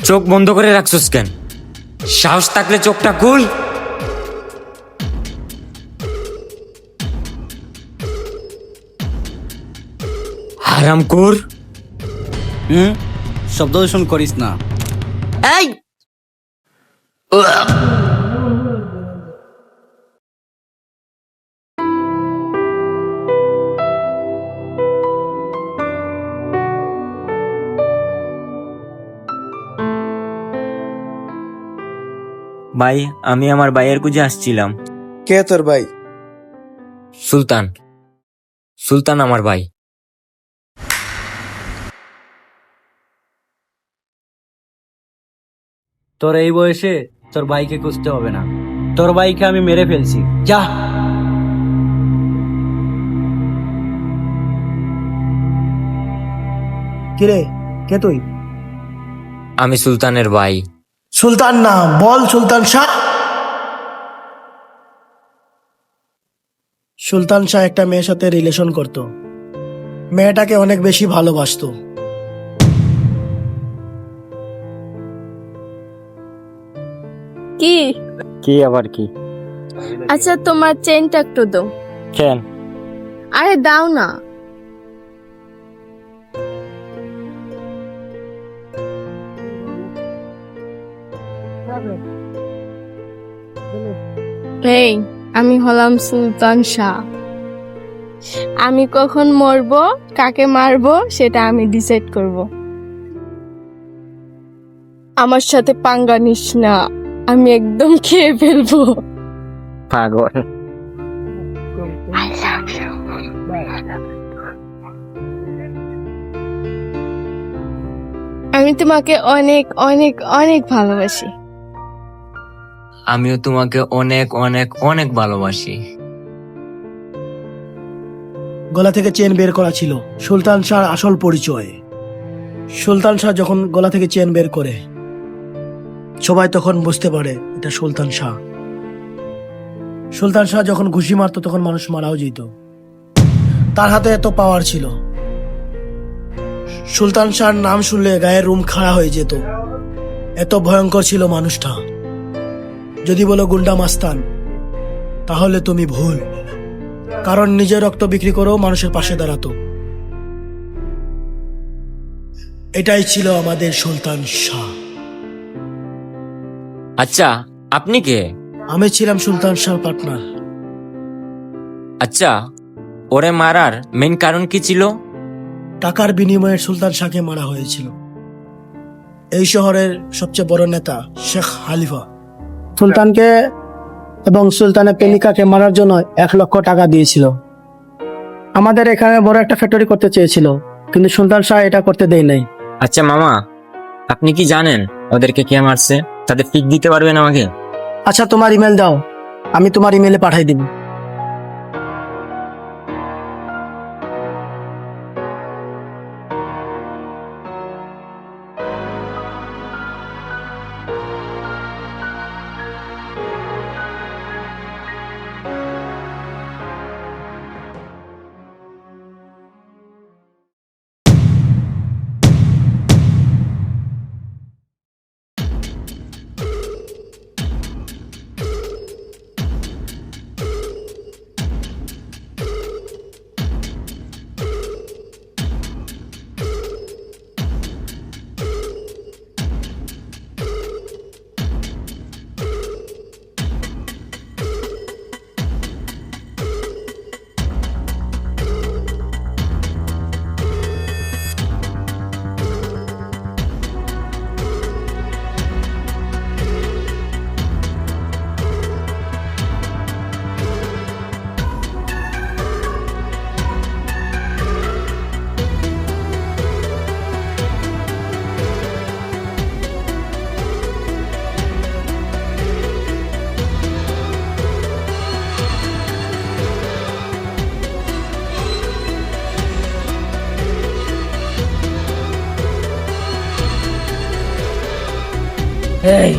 চোখ বন্ধ করে রাখছস কেন? সাহস থাকলে চোখটা খুল। হারামখোর। শব্দ দূষণ করিস না। এই ভাই, আমি আমার ভাইয়ের খুঁজে আসছিলাম। কে তোর ভাই? সুলতান। সুলতান আমার ভাই। তোর এই বয়সে তোর ভাইকে খুঁজতে হবে না, তোর ভাইকে আমি মেরে ফেলছি। যা। কিরে, কে তুই? আমি সুলতানের ভাই। সুলতান না, বল সুলতান শাহ। সুলতান শাহ একটা মেয়ের সাথে রিলেশন করত, মেয়েটাকে অনেক বেশি ভালোবাসতো। কি? কি আবার কি? আচ্ছা, তোমার চেনটা একটু দাও। কেন? আরে দাও না। এই, আমি হলাম সুলতান শাহ। আমি কখন মরবো, কাকে মারবো, সেটা আমি ডিসাইড করব। আমার সাথে পাঙ্গা নিস না, আমি একদম খেয়ে ফেলবো। পাগল। আমি তোমাকে অনেক অনেক অনেক ভালোবাসি। আমিও তোমাকে অনেক অনেক অনেক ভালোবাসি। গলা থেকে চেন বের করা ছিল সুলতান শাহর আসল পরিচয়। সুলতান শাহ যখন গলা থেকে চেন বের করে, সবাই তখন বুঝতে পারে এটা সুলতান শাহ। সুলতান শাহ যখন ঘুষি মারতো তখন মানুষ মারাও যেত, তার হাতে এত পাওয়ার ছিল। সুলতান শাহর নাম শুনলে গায়ের রুম খাড়া হয়ে যেত, এত ভয়ঙ্কর ছিল মানুষটা। যদি বলো গুন্ডা মাস্তান, তাহলে তুমি ভুল, কারণ নিজের রক্ত বিক্রি করেও মানুষের পাশে দাঁড়াতো। এটাই ছিল আমাদের সুলতান শাহ। আচ্ছা, আপনি কে? আমি ছিলাম সুলতান শাহ পার্টনার। আচ্ছা, ওরে মারার মেইন কারণ কি ছিল? টাকার বিনিময়ে সুলতান শাহকে মারা হয়েছিল। এই শহরের সবচেয়ে বড় নেতা শেখ হালিফা সুলতানকে এবং সুলতানের প্রেমিকাকে মারার জন্য 1 লক্ষ টাকা দিয়েছিল। আমাদের এখানে বড় একটা ফ্যাক্টরি করতে চেয়েছিল, কিন্তু সুলতান শাহ এটা করতে দেয় নাই। আচ্ছা মামা, আপনি কি জানেন ওদেরকে কে মারছে? তাদের পিক দিতে পারবেন আমাকে? আচ্ছা, তোমার ইমেল দাও, আমি তোমার ইমেলে পাঠিয়ে দিব। এই,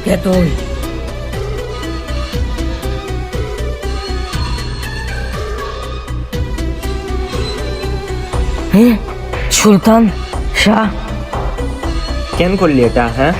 কে তুই? সুলতান শাহ। কেন করলি এটা? হ্যাঁ,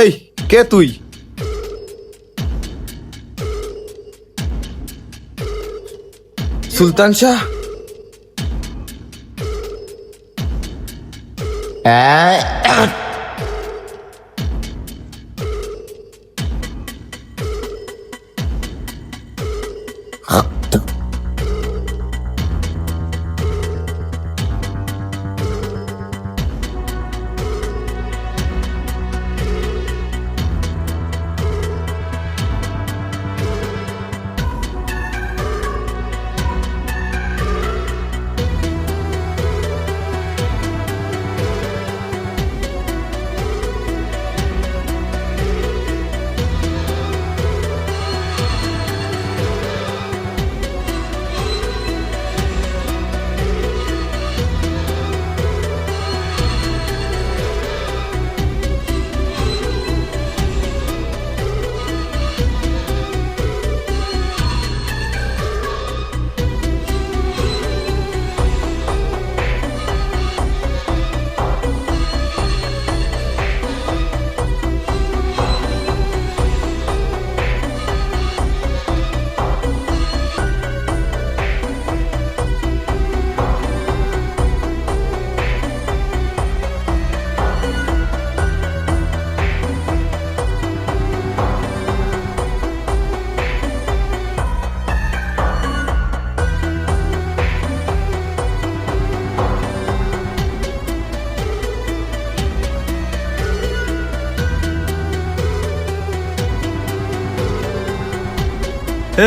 এই কে তুই? সুলতান শাহ?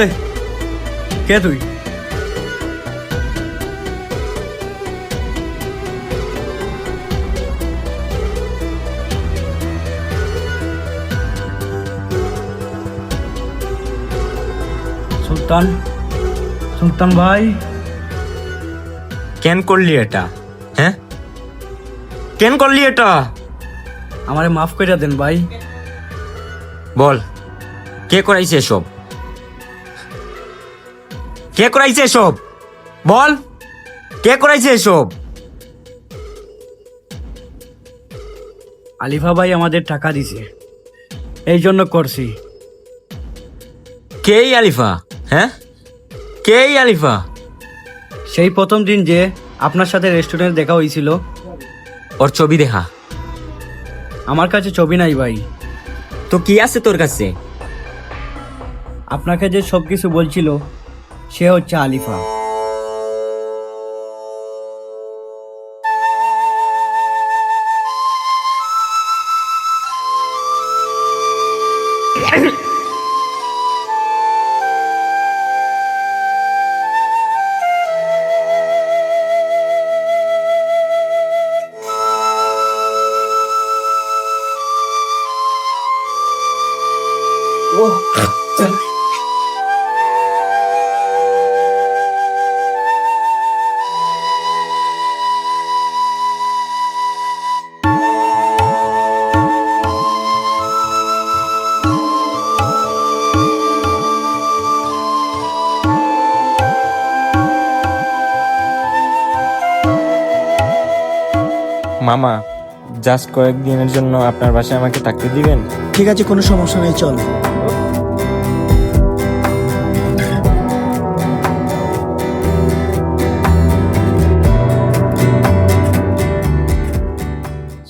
এই কে তুই? সুলতান, সুলতান ভাই। কেন করলি এটা? হ্যাঁ, কেন করলি এটা? আমারে মাফ করে দেন ভাই। বল, কে করাইছে এসব? কে করাইছে এসব? বল, কে করাইছে এসব? আলিফা ভাই আমাদের টাকা দিছে, এই জন্য করছি। কে এই আলিফা? হ্যাঁ, কে এই আলিফা? সেই প্রথম দিন যে আপনার সাথে রেস্টুরেন্টে দেখা হয়েছিল। ওর ছবি দেখা। আমার কাছে ছবি নাই ভাই। তো কি আছে তোর কাছে? আপনাকে যে সবকিছু বলছিল সে হচ্ছে আলিফা। মামা, জাস্ট কয়েকদিনের জন্য আপনার বাসায় আমাকে থাকতে দিবেন? ঠিক আছে, কোনো সমস্যা নেই, চল।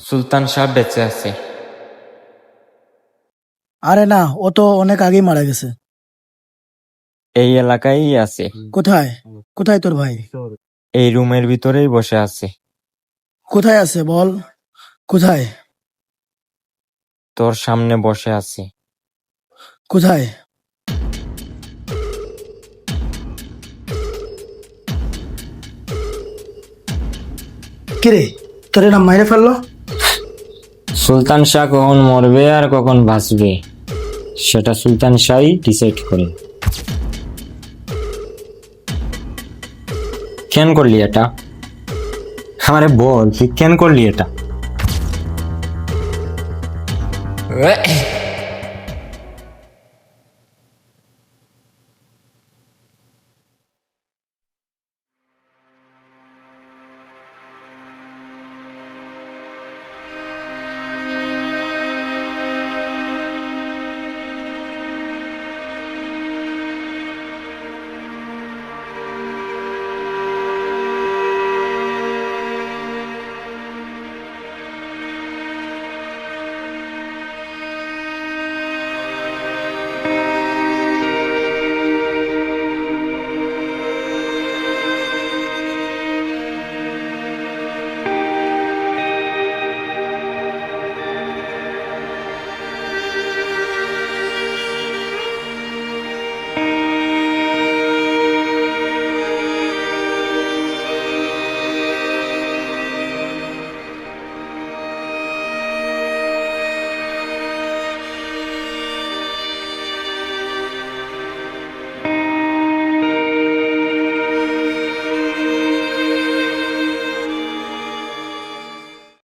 সুলতান সাহেব বেঁচে আছে। আরে না, ও তো অনেক আগেই মারা গেছে। এই এলাকায় আছে, কোথায়? কোথায় তোর ভাই? এই রুমের ভিতরেই বসে আছে। কোথায় আছে বল? কোথায়? তোর সামনে বসে আছে। কোথায়? কিরে, তোর এরা মাইরে ফেললো? সুলতান শাহ কখন মরবে আর কখন বাঁচবে সেটা সুলতান শাহই ডিসাইড করে। কেন করলি এটা? আমারে বল, তুই কেন করলি এটা?